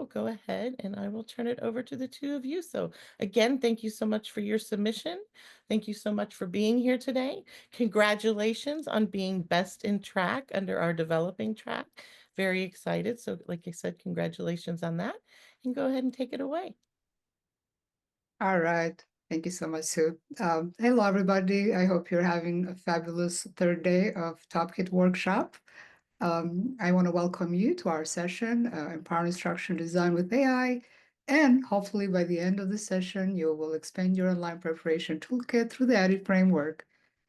go ahead and I will turn it over to the two of you. So again, thank you so much for your submission. Thank you so much for being here today. Congratulations on being best in track under our developing track. Very excited. So like I said, congratulations on that. And go ahead and take it away. All right. Thank you so much, Sue. Hello, everybody. I hope you're having a fabulous third day of Toolkit workshop. I want to welcome you to our session, Empowering Instructional Design with AI. And hopefully by the end of the session, you will expand your online preparation toolkit through the ADDIE framework.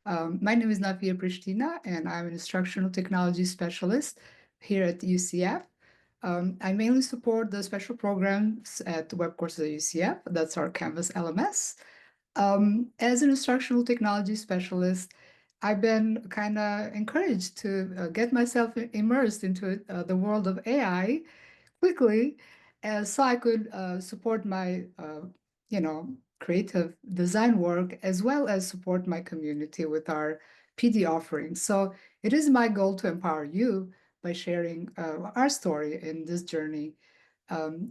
My name is Nafijie Prishtina, and I'm an instructional technology specialist here at UCF. I mainly support the special programs at Web Courses at UCF. That's our Canvas LMS. As an instructional technology specialist, I've been kind of encouraged to get myself immersed into the world of AI quickly, so I could support my, creative design work as well as support my community with our PD offerings. So it is my goal to empower you by sharing our story in this journey.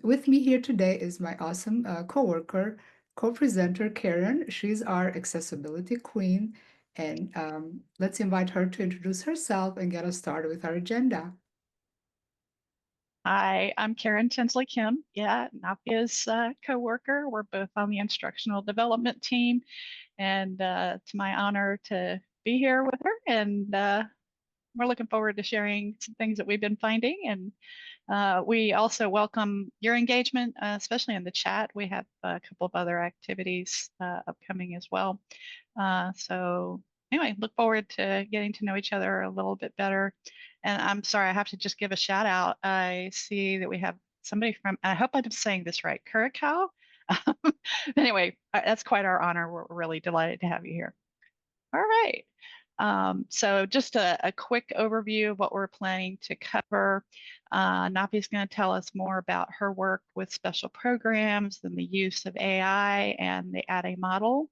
With me here today is my awesome coworker, co-presenter Karen. She's our accessibility queen, and let's invite her to introduce herself and get us started with our agenda. Hi, I'm Karen Tinsley-Kim. Yeah, Nafia's co-worker. We're both on the instructional development team, and it's my honor to be here with her. And we're looking forward to sharing some things that we've been finding. And we also welcome your engagement, especially in the chat. We have a couple of other activities upcoming as well. So anyway, look forward to getting to know each other a little bit better. And I'm sorry, I have to just give a shout out. I see that we have somebody from, I hope I'm saying this right, Curacao. Anyway, that's quite our honor. We're really delighted to have you here. All right. So just a quick overview of what we're planning to cover. Nafi's going to tell us more about her work with special programs and the use of AI and the ADDIE model,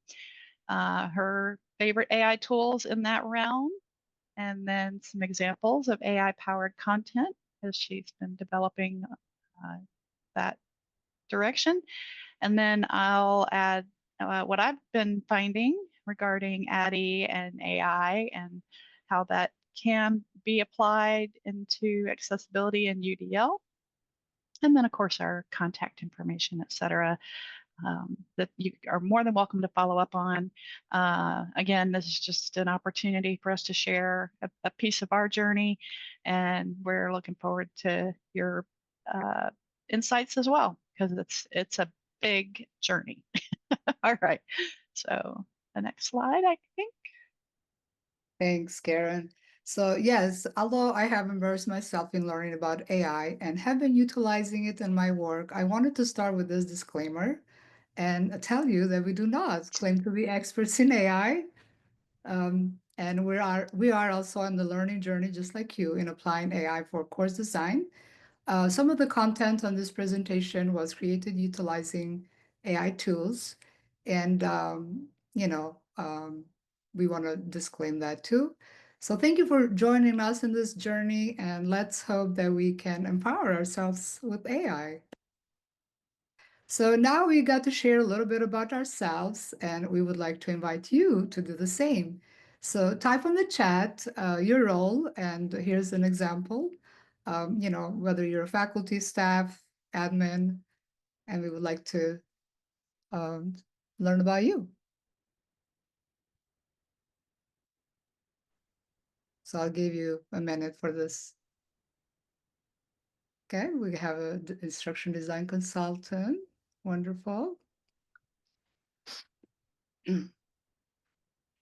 her favorite AI tools in that realm, and then some examples of AI-powered content as she's been developing that direction. And then I'll add what I've been finding regarding ADDIE and AI and how that can be applied into accessibility and UDL. And then, of course, our contact information, et cetera, that you are more than welcome to follow up on. Again, this is just an opportunity for us to share a piece of our journey, and we're looking forward to your insights as well, because it's a big journey. All right, so the next slide, I think. Thanks, Karen. So yes, although I have immersed myself in learning about AI and have been utilizing it in my work, I wanted to start with this disclaimer and tell you that we do not claim to be experts in AI. And we are also on the learning journey, just like you, in applying AI for course design. Some of the content on this presentation was created utilizing AI tools, and we want to disclaim that too. So thank you for joining us in this journey, and let's hope that we can empower ourselves with AI. So now we got to share a little bit about ourselves, and we would like to invite you to do the same. So type on the chat your role, and here's an example. Whether you're a faculty, staff, admin, and we would like to um, learn about you. So I'll give you a minute for this. Okay, we have an instruction design consultant. Wonderful.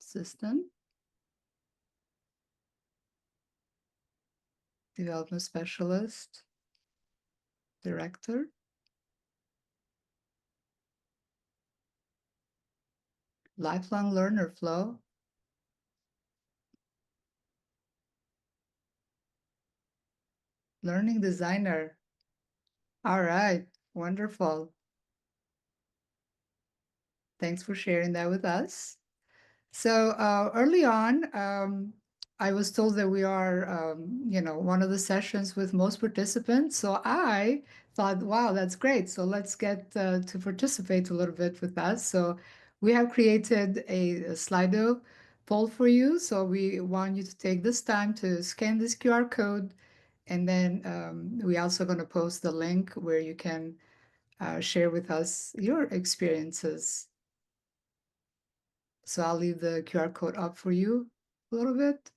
Assistant. Development specialist. Director. Lifelong learner flow. Learning designer. All right, wonderful. Thanks for sharing that with us. So early on, I was told that we are, one of the sessions with most participants. So I thought, wow, that's great. So let's get to participate a little bit with us. So we have created a Slido poll for you. So we want you to take this time to scan this QR code. And then we also going to post the link where you can share with us your experiences. So I'll leave the QR code up for you a little bit.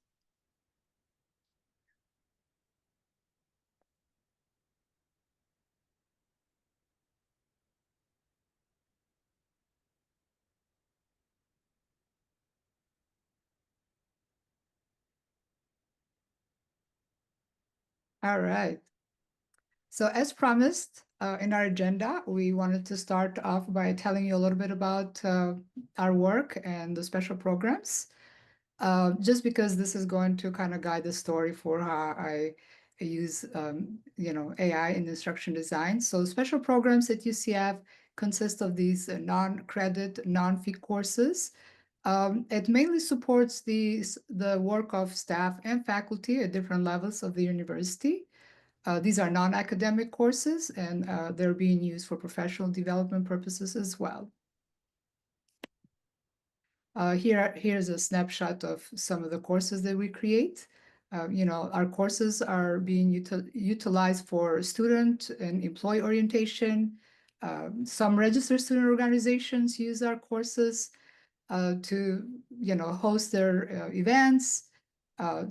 All right. So as promised in our agenda, we wanted to start off by telling you a little bit about our work and the special programs. Just because this is going to kind of guide the story for how I use, AI in instruction design. So special programs at UCF consist of these non-credit, non-fee courses. It mainly supports the work of staff and faculty at different levels of the university. These are non-academic courses, and they're being used for professional development purposes as well. Here's a snapshot of some of the courses that we create. Our courses are being utilized for student and employee orientation. Some registered student organizations use our courses to, host their events.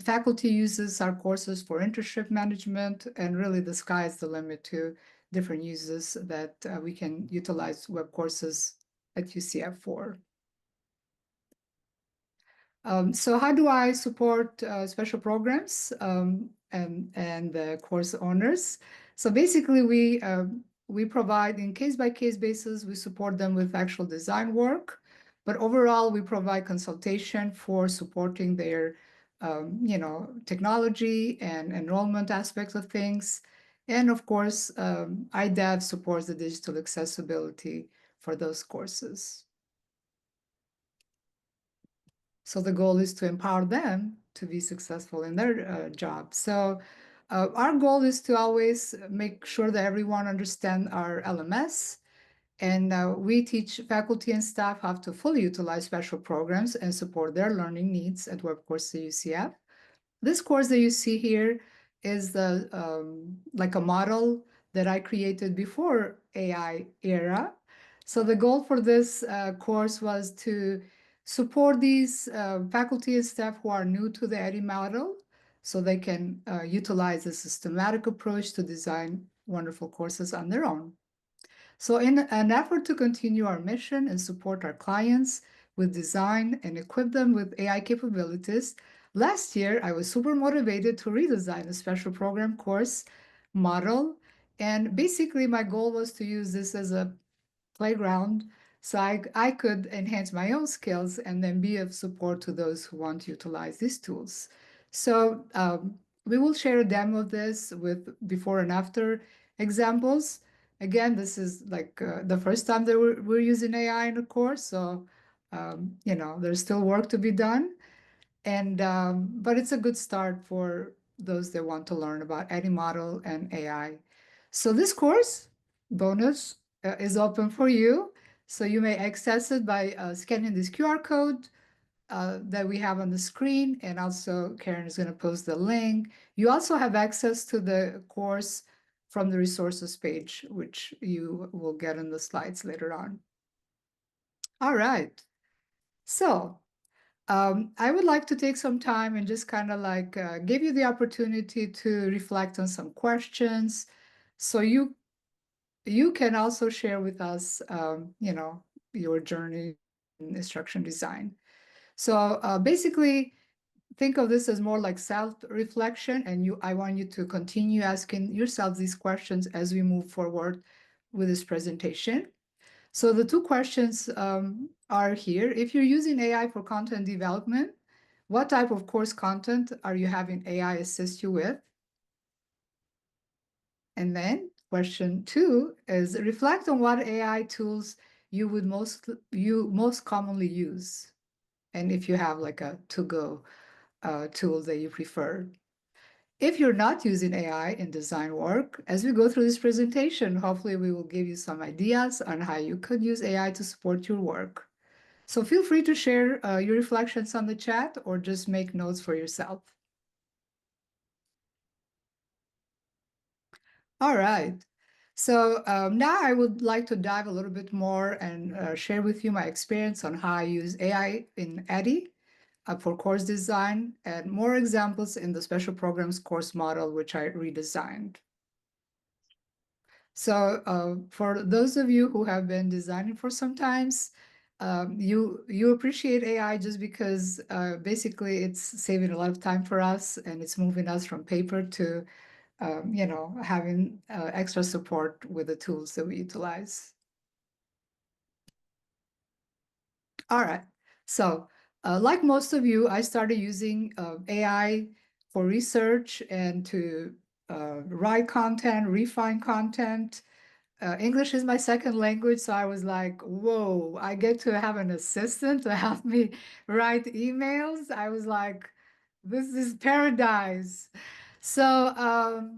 Faculty uses our courses for internship management, and really the sky is the limit to different uses that we can utilize web courses at UCF for. So how do I support special programs and the course owners? So basically, we provide in case-by-case basis, we support them with actual design work, but overall, we provide consultation for supporting their, technology and enrollment aspects of things. And of course, IDEV supports the digital accessibility for those courses. So the goal is to empower them to be successful in their job. So our goal is to always make sure that everyone understands our LMS. And we teach faculty and staff how to fully utilize special programs and support their learning needs at WebCourse UCF. This course that you see here is the like a model that I created before AI era. So the goal for this course was to support these faculty and staff who are new to the ADDIE model so they can utilize a systematic approach to design wonderful courses on their own. So in an effort to continue our mission and support our clients with design and equip them with AI capabilities, last year I was super motivated to redesign a special program course model. And basically my goal was to use this as a playground so I could enhance my own skills and then be of support to those who want to utilize these tools. So we will share a demo of this with before and after examples. Again, this is like the first time that we're using AI in a course, so there's still work to be done. And but it's a good start for those that want to learn about any model and AI. So this course bonus is open for you. So you may access it by scanning this QR code that we have on the screen. And also Karen is going to post the link. You also have access to the course from the resources page, which you will get in the slides later on. All right. So I would like to take some time and just kind of like give you the opportunity to reflect on some questions. So you can also share with us, your journey in instruction design. So basically, think of this as more like self-reflection, and I want you to continue asking yourselves these questions as we move forward with this presentation. So the two questions are here. If you're using AI for content development, what type of course content are you having AI assist you with? And then question 2 is reflect on what AI tools you most commonly use. And if you have like a to-go tool that you prefer. If you're not using AI in design work, as we go through this presentation, hopefully we will give you some ideas on how you could use AI to support your work. So feel free to share your reflections on the chat or just make notes for yourself. All right. So now I would like to dive a little bit more and share with you my experience on how I use AI in ADDIE for course design and more examples in the special programs course model, which I redesigned. So for those of you who have been designing for some times, you appreciate AI just because basically it's saving a lot of time for us and it's moving us from paper to having extra support with the tools that we utilize. All right. So like most of you, I started using AI for research and to write content, refine content. English is my second language, so I was like, whoa, I get to have an assistant to help me write emails. I was like, this is paradise. So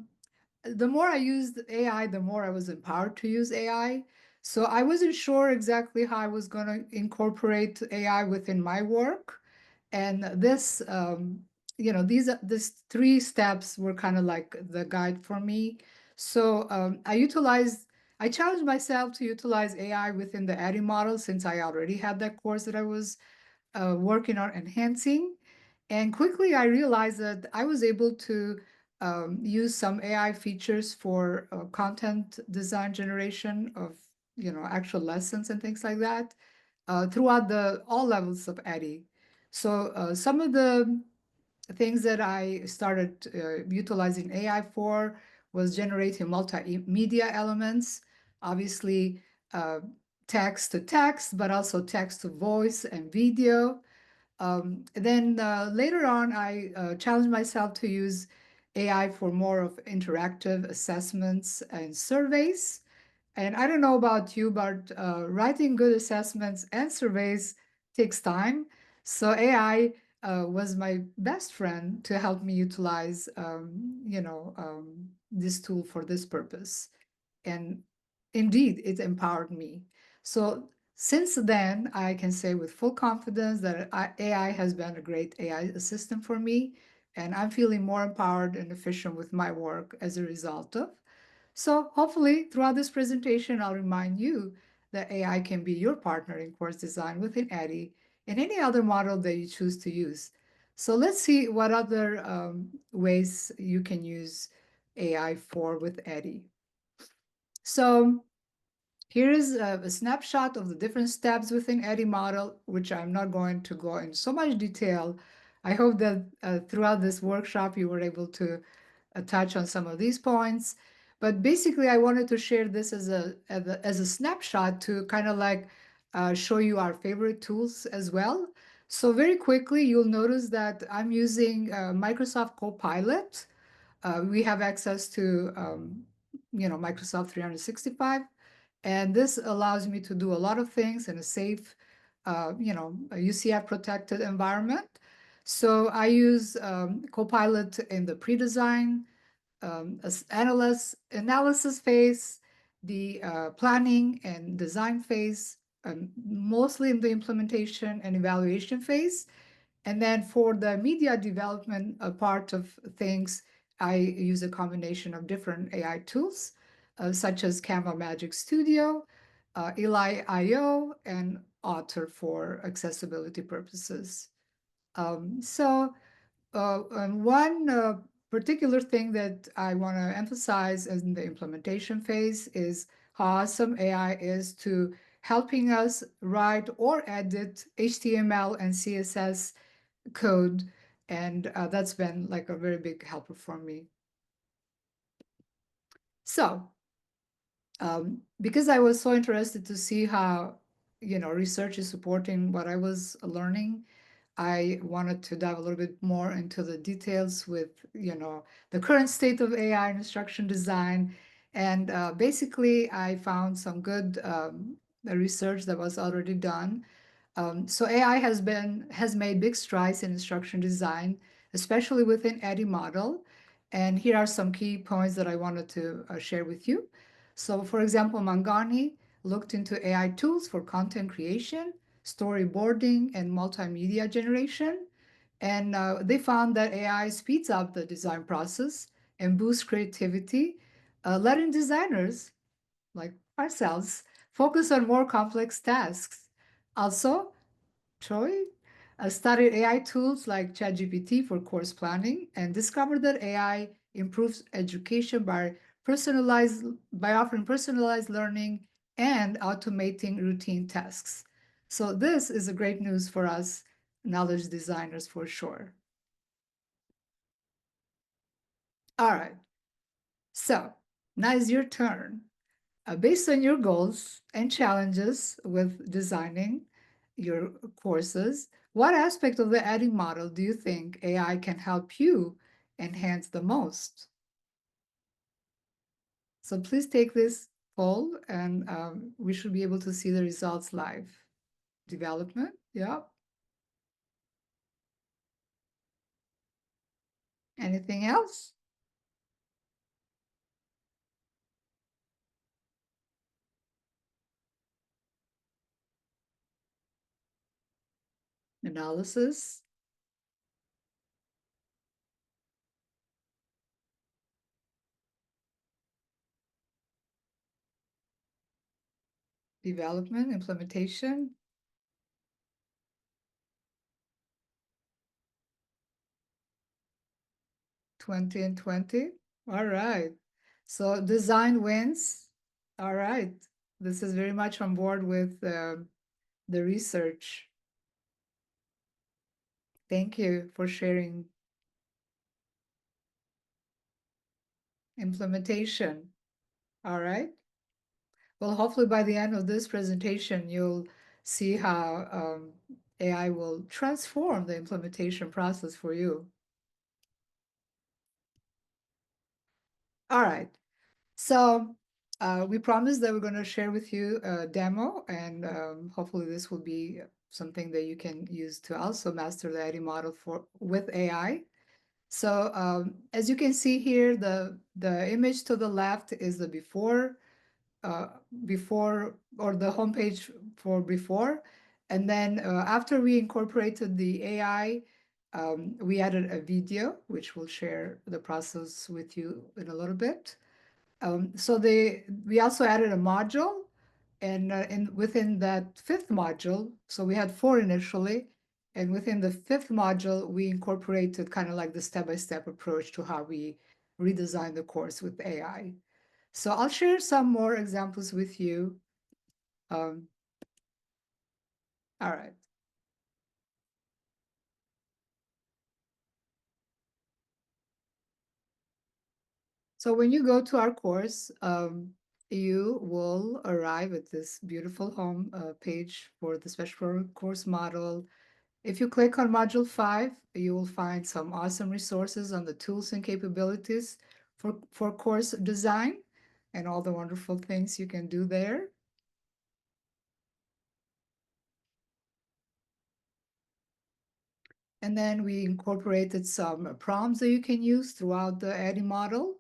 the more I used AI, the more I was empowered to use AI. So I wasn't sure exactly how I was going to incorporate AI within my work. And these three steps were kind of like the guide for me. So I challenged myself to utilize AI within the ADDIE model since I already had that course that I was working on enhancing. And quickly I realized that I was able to use some AI features for content design generation of actual lessons and things like that throughout all levels of ADDIE. So some of the things that I started utilizing AI for was generating multimedia elements, obviously uh, text to text, but also text to voice and video. Then later on, I challenged myself to use AI for more of interactive assessments and surveys. And I don't know about you, but writing good assessments and surveys takes time. So AI was my best friend to help me utilize, this tool for this purpose. And indeed, it empowered me. So since then, I can say with full confidence that AI has been a great AI assistant for me, and I'm feeling more empowered and efficient with my work as a result of. So hopefully throughout this presentation, I'll remind you that AI can be your partner in course design within ADDIE and any other model that you choose to use. So let's see what other ways you can use AI for with ADDIE. So here is a snapshot of the different steps within ADDIE model, which I'm not going to go in so much detail. I hope that throughout this workshop, you were able to touch on some of these points. But basically, I wanted to share this as a snapshot to kind of like show you our favorite tools as well. So very quickly, you'll notice that I'm using Microsoft Copilot. We have access to Microsoft 365. And this allows me to do a lot of things in a safe, a UCF protected environment. So I use Copilot in the pre-design, analysis phase, the planning and design phase, mostly in the implementation and evaluation phase. And then for the media development part of things, I use a combination of different AI tools, such as Canva Magic Studio, Eli.io, and Otter for accessibility purposes. One particular thing that I want to emphasize in the implementation phase is how awesome AI is to helping us write or edit HTML and CSS code. And that's been like a very big helper for me. So because I was so interested to see how, research is supporting what I was learning, I wanted to dive a little bit more into the details with, the current state of AI and instruction design. And basically, I found some good research that was already done. So AI has made big strides in instruction design, especially within ADDIE model. And here are some key points that I wanted to share with you. So for example, Mangani looked into AI tools for content creation, storyboarding, and multimedia generation. And they found that AI speeds up the design process and boosts creativity, letting designers like ourselves focus on more complex tasks. Also, Troy studied AI tools like ChatGPT for course planning and discovered that AI improves education by offering personalized learning and automating routine tasks. So this is a great news for us knowledge designers for sure. All right. So now is your turn. Based on your goals and challenges with designing your courses, what aspect of the ADDIE model do you think AI can help you enhance the most? So please take this poll and we should be able to see the results live. Development, yeah. Anything else? Analysis, development, implementation, 20 and 20. All right. So design wins. All right. This is very much on board with the research. Thank you for sharing. Implementation. All right. Well, hopefully by the end of this presentation, you'll see how AI will transform the implementation process for you. All right. So we promised that we're going to share with you a demo, and hopefully this will be something that you can use to also master the ADDIE model with AI. So as you can see here, the image to the left is the before or the homepage for before, and then after we incorporated the AI, we added a video which we'll share the process with you in a little bit. So we also added a module, and within that fifth module, so we had four initially, and within the fifth module, we incorporated kind of like the step-by-step approach to how we redesign the course with AI. So I'll share some more examples with you. All right. So when you go to our course, you will arrive at this beautiful home page for the special course model. If you click on Module 5, you will find some awesome resources on the tools and capabilities for course design and all the wonderful things you can do there. And then we incorporated some prompts that you can use throughout the ADDIE model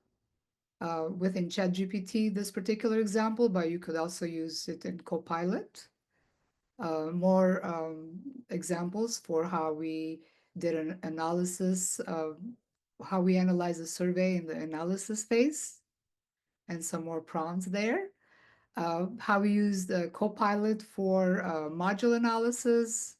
within ChatGPT, this particular example, but you could also use it in Copilot. More examples for how we did an analysis of how we analyze a survey in the analysis phase, and some more prompts there. How we use the Copilot for module analysis,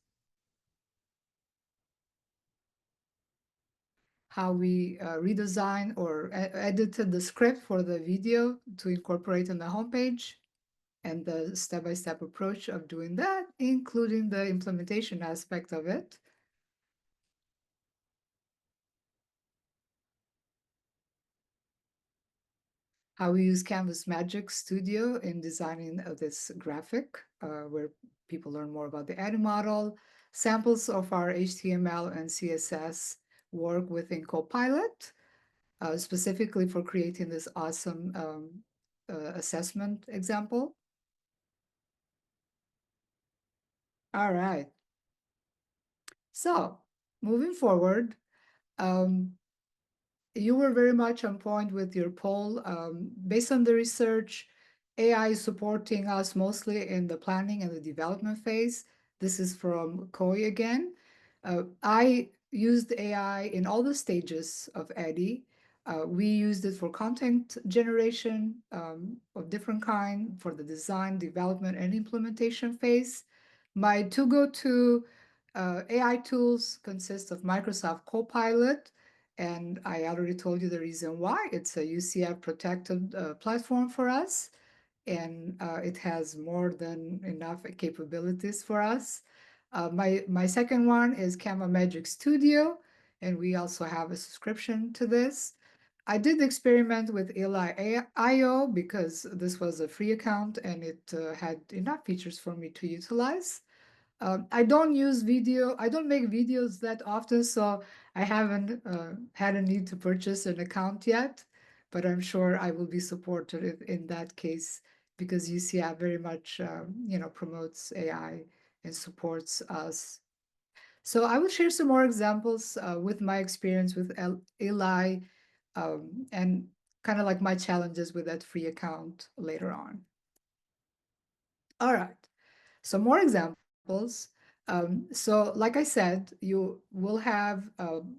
how we redesigned or edited the script for the video to incorporate in the homepage, and the step-by-step approach of doing that, including the implementation aspect of it. How we use Canvas Magic Studio in designing this graphic, where people learn more about the ADDIE model, samples of our HTML and CSS work within Copilot, specifically for creating this awesome assessment example. All right. So moving forward, you were very much on point with your poll. Based on the research, AI is supporting us mostly in the planning and the development phase. This is from Koi again. I used AI in all the stages of ADDIE. We used it for content generation of different kind, for the design, development, and implementation phase. My two go-to AI tools consist of Microsoft Copilot, and I already told you the reason why. It's a UCF protected platform for us, and it has more than enough capabilities for us. My second one is Canva Magic Studio, and we also have a subscription to this. I did experiment with ADDIE.io because this was a free account and it had enough features for me to utilize. I don't use video. I don't make videos that often, so I haven't had a need to purchase an account yet, but I'm sure I will be supported in that case because UCF very much, promotes AI and supports us. So I will share some more examples with my experience with Eli and kind of like my challenges with that free account later on. All right. So more examples. So like I said, you will have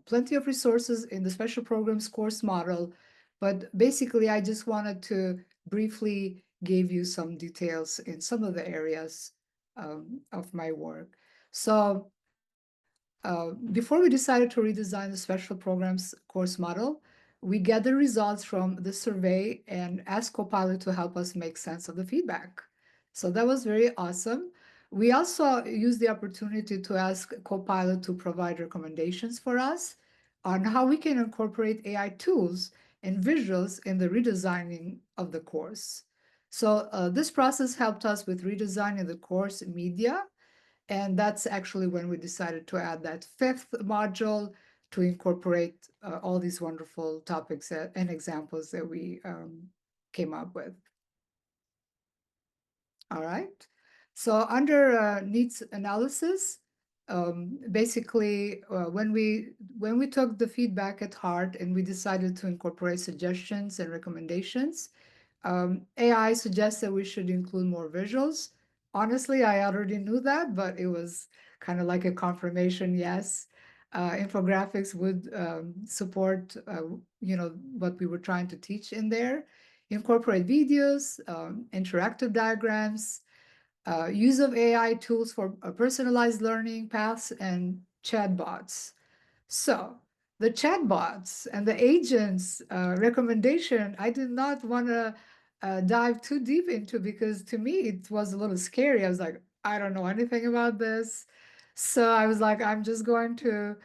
plenty of resources in the special programs course model, but basically I just wanted to briefly give you some details in some of the areas of my work. So before we decided to redesign the special programs course model, we gathered results from the survey and asked Copilot to help us make sense of the feedback. So that was very awesome. We also used the opportunity to ask Copilot to provide recommendations for us on how we can incorporate AI tools and visuals in the redesigning of the course. So this process helped us with redesigning the course media, and that's actually when we decided to add that fifth module to incorporate all these wonderful topics and examples that we came up with. All right. So under needs analysis, basically when we took the feedback at heart and we decided to incorporate suggestions and recommendations, AI suggests that we should include more visuals. Honestly, I already knew that, but it was kind of like a confirmation, yes. Infographics would support, what we were trying to teach in there. Incorporate videos, interactive diagrams, use of AI tools for personalized learning paths, and chatbots. So the chatbots and the agents recommendation, I did not want to dive too deep into because to me it was a little scary. I was like, I don't know anything about this. So I was like, I'm just going to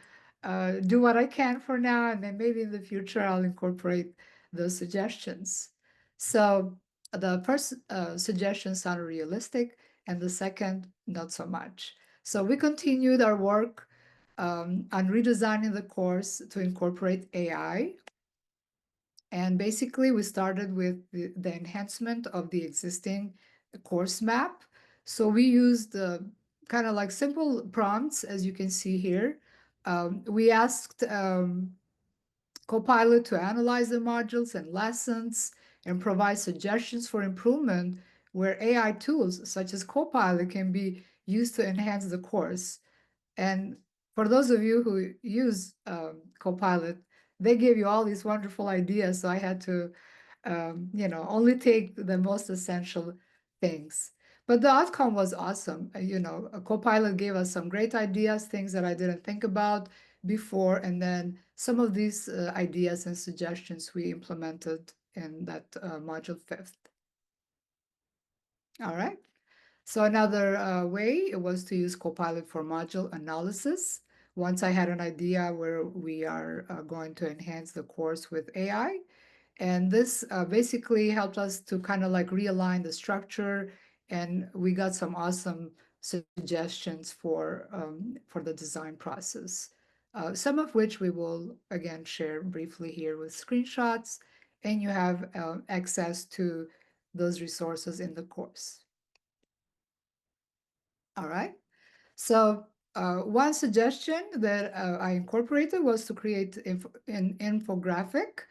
do what I can for now, and then maybe in the future I'll incorporate those suggestions. So the first suggestion sounded realistic, and the second, not so much. So we continued our work on redesigning the course to incorporate AI. And basically, we started with the enhancement of the existing course map. So we used kind of like simple prompts, as you can see here. We asked Copilot to analyze the modules and lessons and provide suggestions for improvement where AI tools such as Copilot can be used to enhance the course. And for those of you who use Copilot, they give you all these wonderful ideas. So I had to, only take the most essential things. But the outcome was awesome. Copilot gave us some great ideas, things that I didn't think about before. And then some of these ideas and suggestions we implemented in that module fifth. All right. So another way was to use Copilot for module analysis. Once I had an idea where we are going to enhance the course with AI, and this basically helped us to kind of like realign the structure, and we got some awesome suggestions for the design process. Some of which we will again share briefly here with screenshots, and you have access to those resources in the course. All right. So One suggestion that I incorporated was to create an infographic.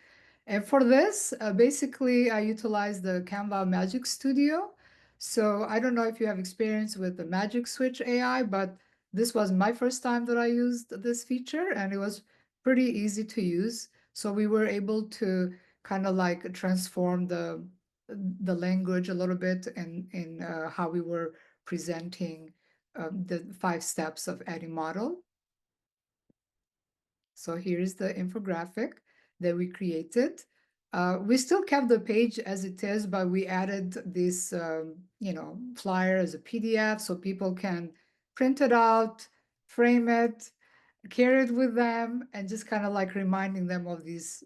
And for this, basically, I utilized the Canva Magic Studio. So I don't know if you have experience with the Magic Switch AI, but this was my first time that I used this feature, and it was pretty easy to use. So we were able to kind of like transform the language a little bit in how we were presenting the 5 steps of ADDIE model. So here's the infographic that we created. We still kept the page as it is, but we added this, flyer as a PDF so people can print it out, frame it, carry it with them, and just kind of like reminding them of this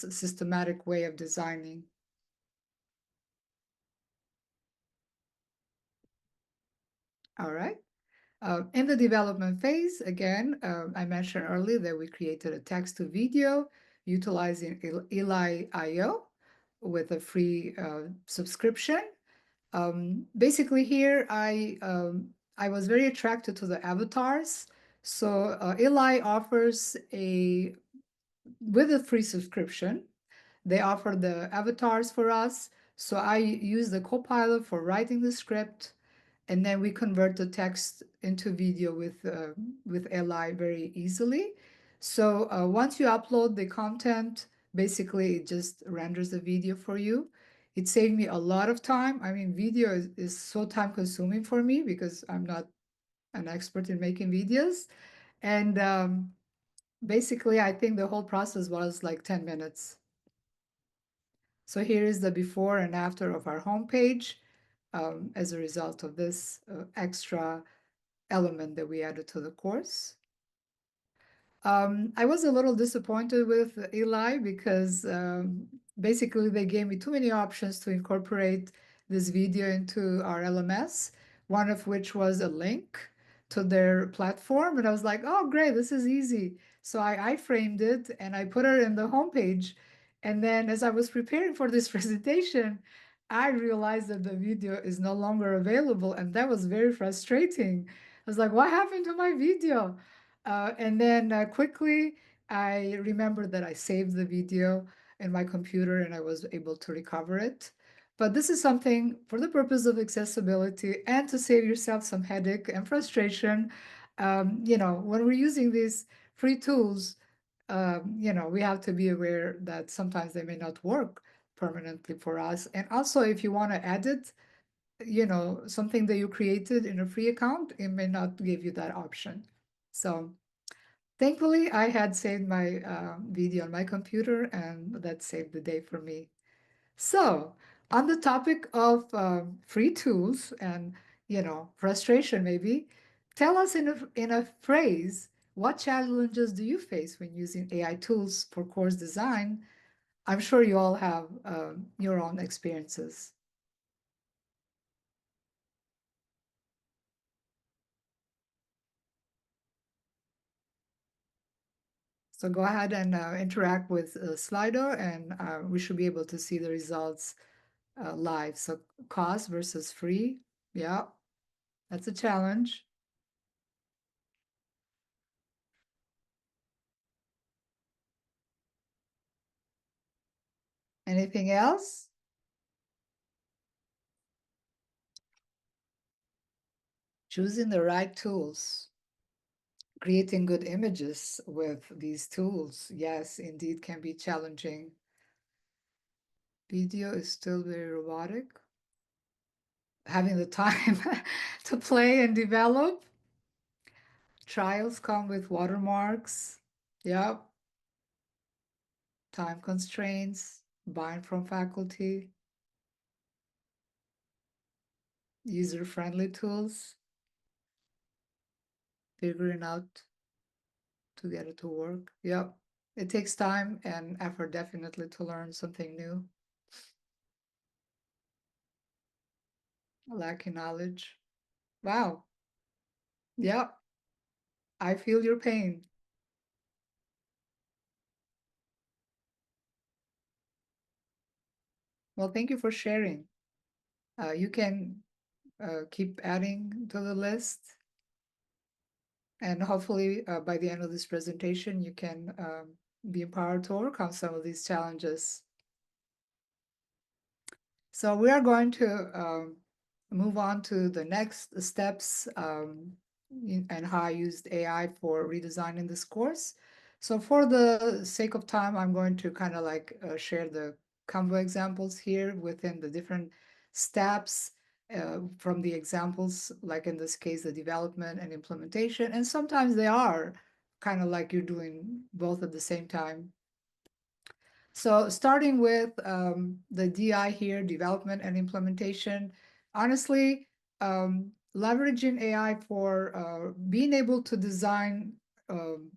systematic way of designing. All right. In the development phase, again, I mentioned earlier that we created a text to video utilizing ADDIE.io with a free subscription. Basically here, I was very attracted to the avatars. So ADDIE offers with a free subscription, they offer the avatars for us. So I use the Copilot for writing the script, and then we convert the text into video with ADDIE very easily. So once you upload the content, basically it just renders the video for you. It saved me a lot of time. I mean, video is so time consuming for me because I'm not an expert in making videos. And basically, I think the whole process was like 10 minutes. So here is the before and after of our homepage as a result of this extra element that we added to the course. I was a little disappointed with Eli because basically they gave me too many options to incorporate this video into our LMS, one of which was a link to their platform. And I was like, oh, great, this is easy. So I framed it and I put it in the homepage. And then as I was preparing for this presentation, I realized that the video is no longer available. And that was very frustrating. I was like, what happened to my video? And then quickly, I remembered that I saved the video in my computer and I was able to recover it. But this is something for the purpose of accessibility and to save yourself some headache and frustration. When we're using these free tools, we have to be aware that sometimes they may not work permanently for us. And also, if you want to edit, something that you created in a free account, it may not give you that option. So thankfully, I had saved my video on my computer, and that saved the day for me. So, on the topic of free tools and frustration, maybe tell us in a phrase, what challenges do you face when using AI tools for course design? I'm sure you all have your own experiences. So go ahead and interact with Slido, and we should be able to see the results live. So cost versus free. Yeah, that's a challenge. Anything else? Choosing the right tools. Creating good images with these tools, yes, indeed can be challenging. Video is still very robotic. Having the time to play and develop. Trials come with watermarks. Yep. Time constraints, buying from faculty, user-friendly tools, figuring out to get it to work. Yep. It takes time and effort definitely to learn something new. Lacking knowledge. Wow. Yep. I feel your pain. Well, thank you for sharing. You can keep adding to the list. And hopefully by the end of this presentation, you can be empowered to overcome some of these challenges. So we are going to move on to the next steps and how I used AI for redesigning this course. So for the sake of time, I'm going to kind of like share the Canva examples here within the different steps from the examples, like in this case, the development and implementation. And sometimes they are kind of like you're doing both at the same time. So starting with the DI here, development and implementation, honestly, leveraging AI for being able to design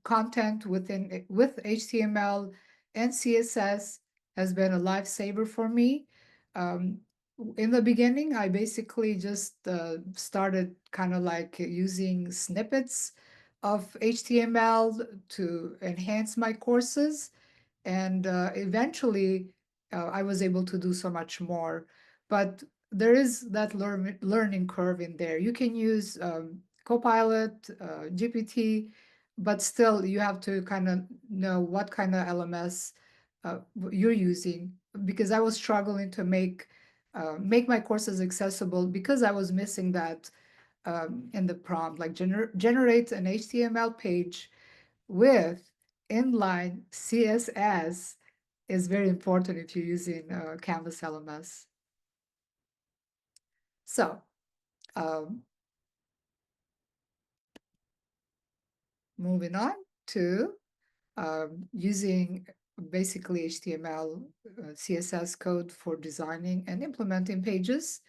content with HTML and CSS has been a lifesaver for me. Um, in the beginning, I basically just started kind of like using snippets of HTML to enhance my courses. And eventually, I was able to do so much more. But there is that learning curve in there. You can use Copilot, GPT, but still you have to kind of know what kind of LMS you're using. Because I was struggling to make my courses accessible because I was missing that in the prompt, like generate an HTML page with inline CSS is very important if you're using Canvas LMS. So um, moving on to using basically HTML, CSS code for designing and implementing pages.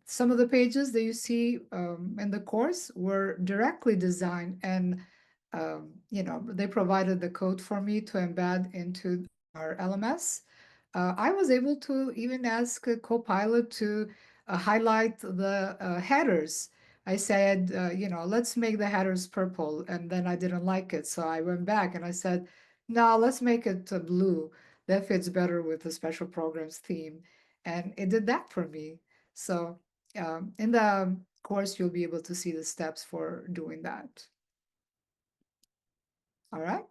Some of the pages that you see in the course were directly designed and they provided the code for me to embed into our LMS. I was able to even ask Copilot to highlight the headers. I said, let's make the headers purple, and then I didn't like it. So I went back and I said, no, let's make it blue. That fits better with the special programs theme. And it did that for me. So in the course, you'll be able to see the steps for doing that. All right,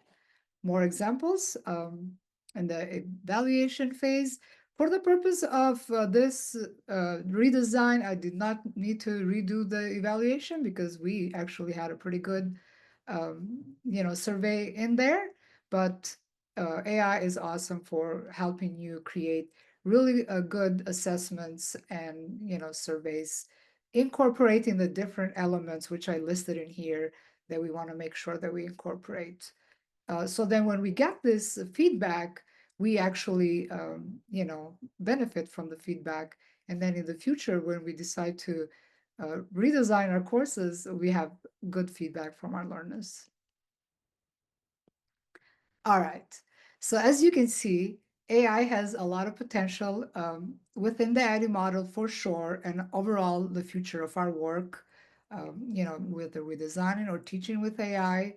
more examples in the evaluation phase. For the purpose of this redesign, I did not need to redo the evaluation because we actually had a pretty good, survey in there. But AI is awesome for helping you create really good assessments and surveys, incorporating the different elements which I listed in here that we want to make sure that we incorporate. So then when we get this feedback, we actually, benefit from the feedback. And then in the future, when we decide to redesign our courses, we have good feedback from our learners. All right. So as you can see, AI has a lot of potential within the ADDIE model for sure, and overall the future of our work, with the redesigning or teaching with AI.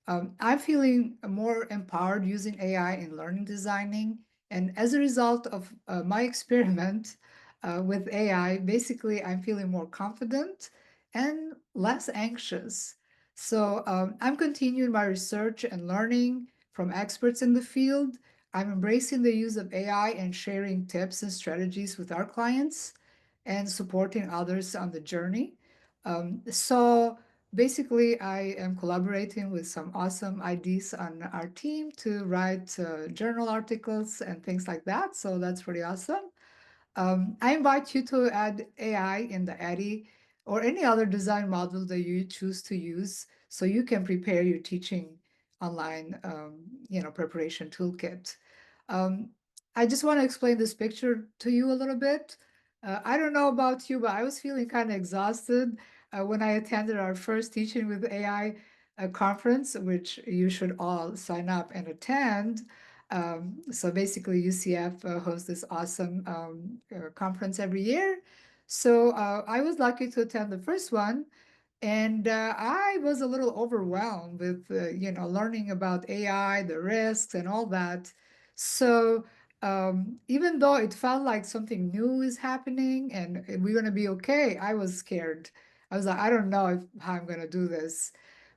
I'm feeling more empowered using AI in learning designing. And as a result of my experiment with AI, basically, I'm feeling more confident and less anxious. So I'm continuing my research and learning from experts in the field. I'm embracing the use of AI and sharing tips and strategies with our clients and supporting others on the journey. So basically, I am collaborating with some awesome IDs on our team to write journal articles and things like that. So that's pretty awesome. I invite you to add AI in the ADDIE or any other design model that you choose to use so you can prepare your teaching online, preparation toolkit. Um, I just want to explain this picture to you a little bit. I don't know about you, but I was feeling kind of exhausted when I attended our first Teaching with AI conference, which you should all sign up and attend. So basically, UCF hosts this awesome conference every year. So I was lucky to attend the first one, and I was a little overwhelmed with learning about AI, the risks, and all that. So even though it felt like something new is happening and we're gonna be okay, I was scared. I was like, I don't know how I'm gonna do this.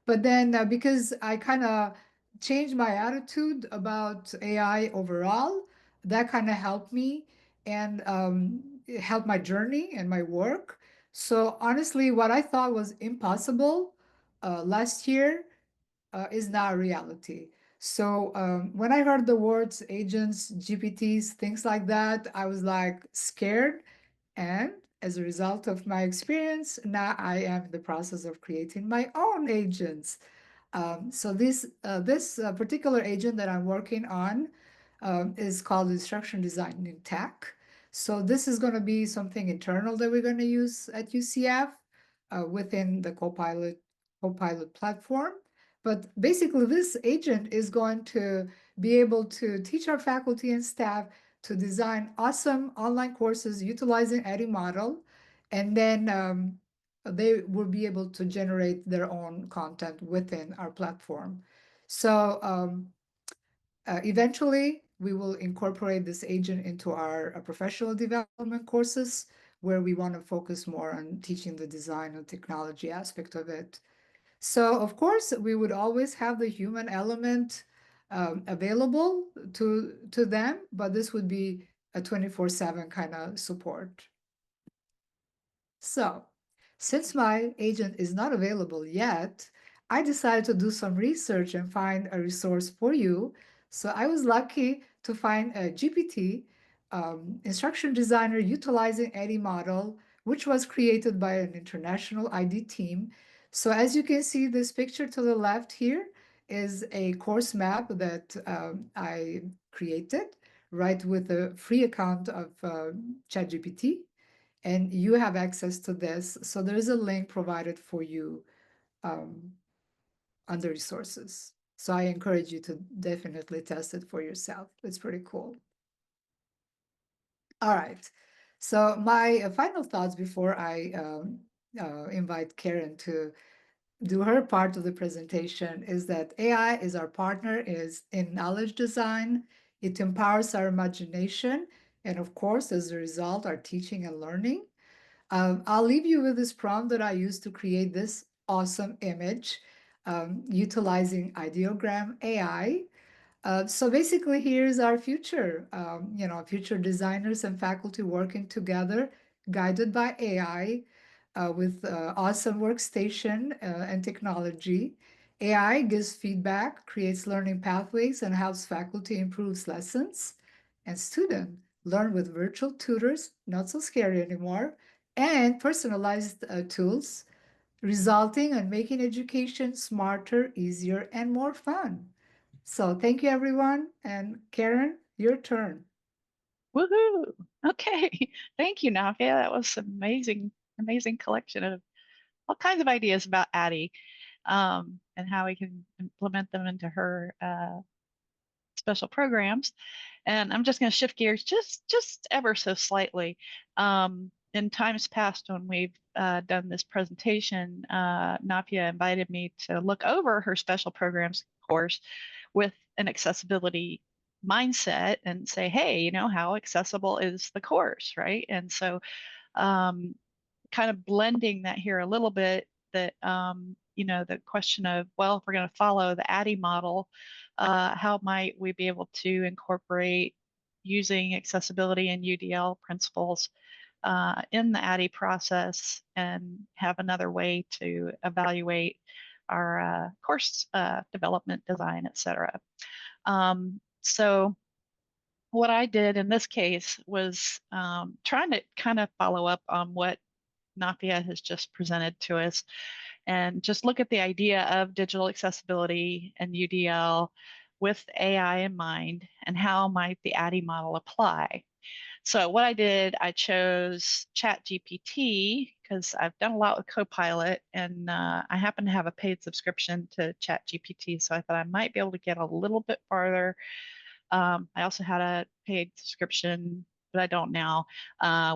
But then because I kind of changed my attitude about AI overall, that kind of helped me and it helped my journey and my work. So honestly, what I thought was impossible last year is now a reality. So when I heard the words agents, GPTs, things like that, I was like scared. And as a result of my experience, now I am in the process of creating my own agents. So this particular agent that I'm working on is called Instruction Design in Tech. So this is going to be something internal that we're going to use at UCF within the Copilot platform. But basically, this agent is going to be able to teach our faculty and staff to design awesome online courses utilizing ADDIE model, and then they will be able to generate their own content within our platform. So eventually, we will incorporate this agent into our professional development courses, where we want to focus more on teaching the design and technology aspect of it. So, of course, we would always have the human element available to them, but this would be a 24/7 kind of support. So, since my agent is not available yet, I decided to do some research and find a resource for you. So, I was lucky to find a GPT instruction designer utilizing ADDIE model, which was created by an international ID team. So, as you can see, this picture to the left here is a course map that I created right with a free account of ChatGPT, and you have access to this. So there is a link provided for you um, under resources. So I encourage you to definitely test it for yourself. It's pretty cool. All right. So my final thoughts before I invite Karen to do her part of the presentation is that AI is our partner is in knowledge design. It empowers our imagination, and of course, as a result, our teaching and learning. I'll leave you with this prompt that I used to create this awesome image utilizing ideogram AI. So basically, here's our future, future designers and faculty working together, guided by AI, with awesome workstation and technology. AI gives feedback, creates learning pathways, and helps faculty improve lessons. And students learn with virtual tutors, not so scary anymore, and personalized tools, resulting in making education smarter, easier, and more fun. So thank you, everyone. And Karen, your turn. Woohoo! Okay, thank you, Nafia. That was amazing, amazing collection of all kinds of ideas about ADDIE, and how we can implement them into her special programs. And I'm just going to shift gears just ever so slightly. In times past, when we've done this presentation, Napia invited me to look over her special programs course with an accessibility mindset and say, hey, how accessible is the course, right? And so um, kind of blending that here a little bit, that the question of, well, if we're going to follow the ADDIE model, how might we be able to incorporate using accessibility and UDL principles in the ADDIE process and have another way to evaluate our course development design, et cetera. So what I did in this case was trying to kind of follow up on what Nafia has just presented to us, and just look at the idea of digital accessibility and UDL with AI in mind, and how might the ADDIE model apply. So what I did, I chose ChatGPT because I've done a lot with Copilot, and I happen to have a paid subscription to ChatGPT, so I thought I might be able to get a little bit farther. I also had a paid subscription, but I don't now,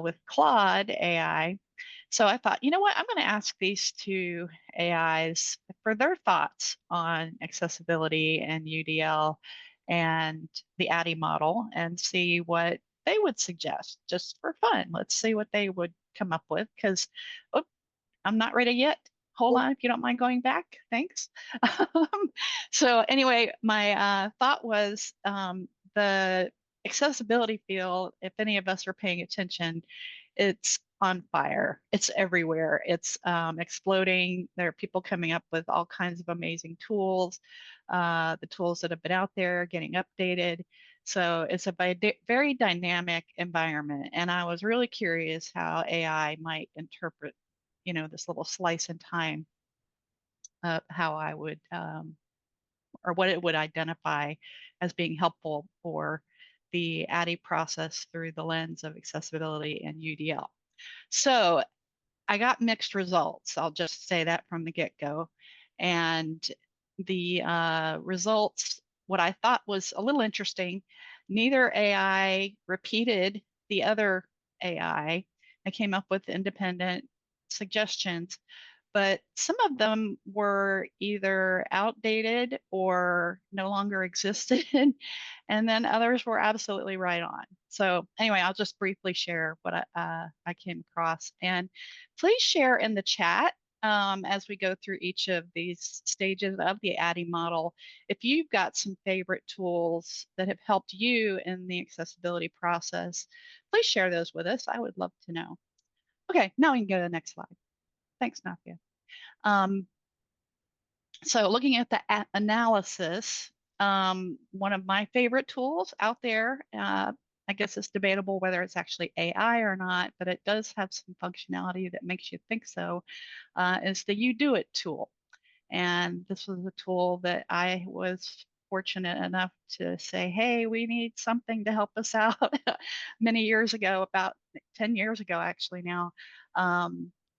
with Claude AI. So I thought, you know what, I'm going to ask these two AIs for their thoughts on accessibility and UDL and the ADDIE model, and see what they would suggest just for fun. Let's see what they would come up with, because I'm not ready yet. hold on, if you don't mind going back, thanks. So anyway, my thought was the accessibility field, if any of us are paying attention, it's on fire. It's everywhere. It's exploding. There are people coming up with all kinds of amazing tools. The tools that have been out there getting updated. So it's a very dynamic environment. And I was really curious how AI might interpret, this little slice in time, how I would, or what it would identify as being helpful for the ADDIE process through the lens of accessibility and UDL. So I got mixed results. I'll just say that from the get-go. And the results, what I thought was a little interesting, neither AI repeated the other AI. I came up with independent suggestions, but some of them were either outdated or no longer existed, and then others were absolutely right on. So anyway, I'll just briefly share what I came across, and please share in the chat as we go through each of these stages of the ADDIE model. If you've got some favorite tools that have helped you in the accessibility process, please share those with us. I would love to know. Okay, now we can go to the next slide. Thanks, Nafijie. So looking at the analysis, one of my favorite tools out there, I guess it's debatable whether it's actually AI or not, but it does have some functionality that makes you think so, is the You Do It tool. And this was a tool that I was fortunate enough to say, hey, we need something to help us out many years ago, about 10 years ago, actually now.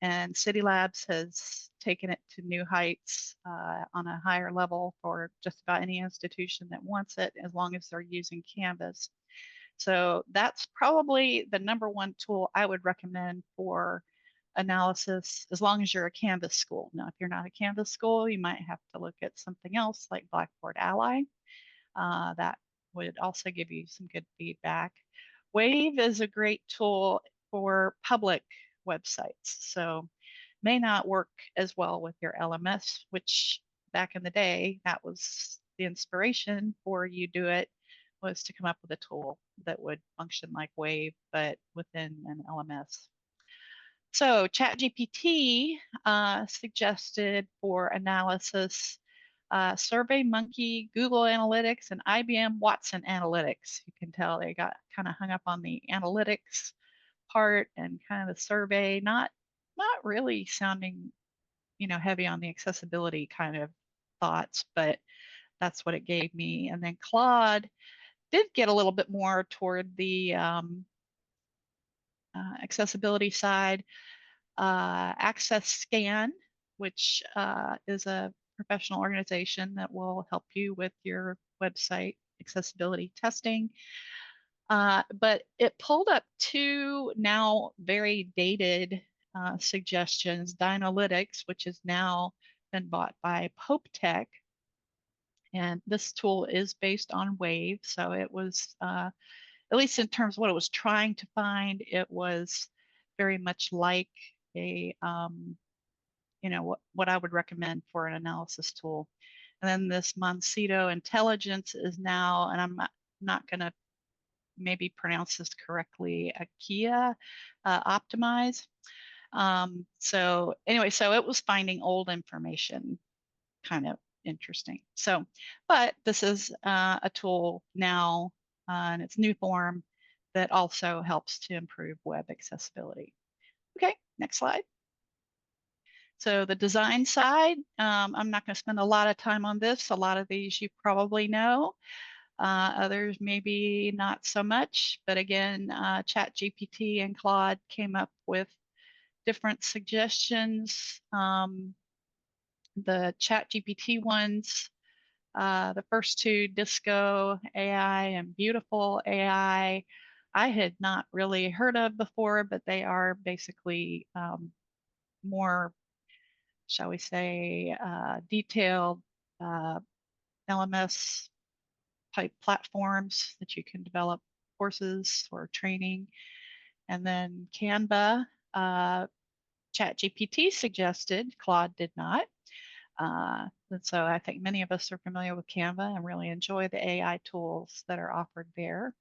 And City Labs has taken it to new heights on a higher level for just about any institution that wants it, as long as they're using Canvas. So that's probably the #1 tool I would recommend for analysis, as long as you're a Canvas school. Now, if you're not a Canvas school, you might have to look at something else like Blackboard Ally. That would also give you some good feedback. Wave is a great tool for public websites. So may not work as well with your LMS, which back in the day, that was the inspiration for You Do It, was to come up with a tool that would function like Wave, but within an LMS. So ChatGPT suggested for analysis SurveyMonkey, Google Analytics, and IBM Watson Analytics. You can tell they got kind of hung up on the analytics part and kind of the survey, not really sounding, heavy on the accessibility kind of thoughts, but that's what it gave me. And then Claude did get a little bit more toward the accessibility side. Access Scan, which is a professional organization that will help you with your website accessibility testing. But it pulled up 2 now very dated suggestions, Dynalytics, which has now been bought by Pope Tech. And this tool is based on Wave. So it was, at least in terms of what it was trying to find, it was very much like a, what I would recommend for an analysis tool. And then this Moncito Intelligence is now, and I'm not going to maybe pronounce this correctly, Akia Optimize. So anyway, so it was finding old information, kind of interesting. So, but this is a tool now in its new form that also helps to improve web accessibility. Okay, next slide. So the design side, I'm not going to spend a lot of time on this. A lot of these you probably know. Others maybe not so much, but again, ChatGPT and Claude came up with different suggestions. The ChatGPT ones, the first 2, Disco AI and Beautiful AI, I had not really heard of before, but they are basically more, shall we say, detailed LMS type platforms that you can develop courses or training. And then Canva ChatGPT suggested, Claude did not. And so I think many of us are familiar with Canva and really enjoy the AI tools that are offered there.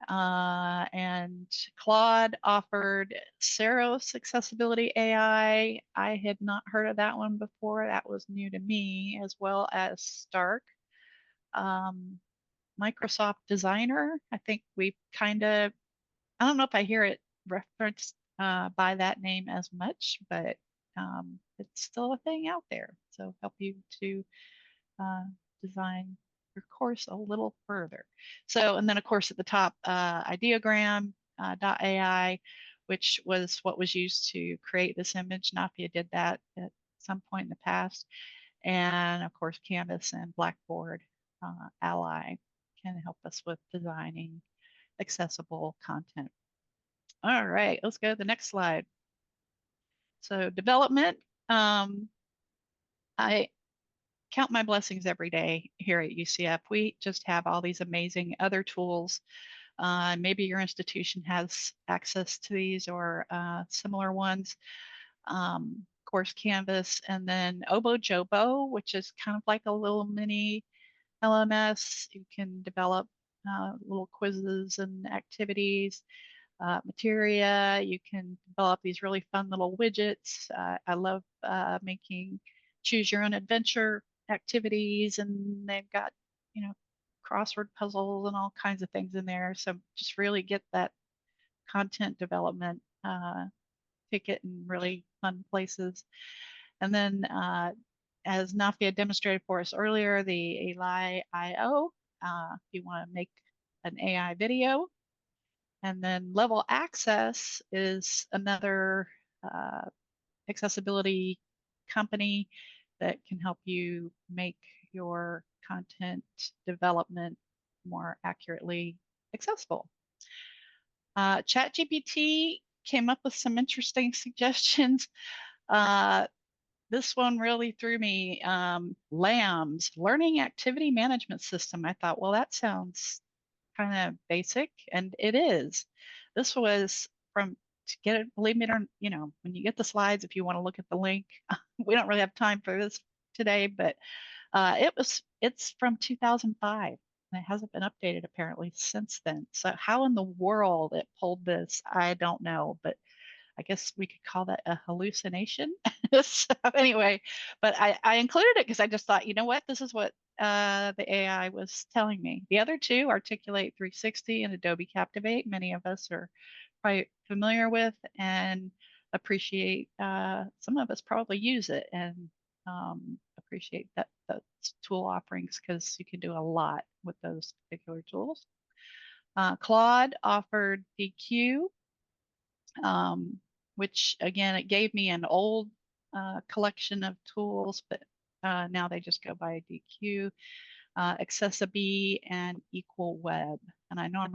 And Claude offered Seros Accessibility AI. I had not heard of that one before. That was new to me, as well as Stark. Microsoft Designer, I think we kind of, I don't know if I hear it referenced by that name as much, but it's still a thing out there. So help you to design your course a little further. So, and then of course at the top, Ideogram.ai, which was what was used to create this image. Nafijie did that at some point in the past. And of course, Canvas and Blackboard Ally can help us with designing accessible content. All right, let's go to the next slide. So development, I count my blessings every day here at UCF. We just have all these amazing other tools. Maybe your institution has access to these or similar ones. Of course, Canvas, and then Obojobo, which is kind of like a little mini LMS. You can develop little quizzes and activities. Materia, you can develop these really fun little widgets. I love making choose your own adventure activities, and they've got, you know, crossword puzzles and all kinds of things in there. So just really get that content development ticket in really fun places. And then as Nafijie demonstrated for us earlier, the ADDIE.io, if you want to make an AI video. And then Level Access is another accessibility company that can help you make your content development more accurately accessible. ChatGPT came up with some interesting suggestions. This one really threw me. LAMS, Learning Activity Management System. I thought, well, that sounds kind of basic, and it is. This was from, to get it, believe me or you know, when you get the slides, if you want to look at the link, we don't really have time for this today, but it's from 2005 and it hasn't been updated apparently since then. So how in the world it pulled this, I don't know, but I guess we could call that a hallucination. So anyway, but I included it because I just thought, you know what, this is what the AI was telling me. The other two, Articulate 360 and Adobe Captivate, many of us are probably familiar with and appreciate. Some of us probably use it and appreciate that tool offerings because you can do a lot with those particular tools. Claude offered DQ, which again, it gave me an old collection of tools, but now they just go by DQ, Accessibility, and Equal Web. And I know I'm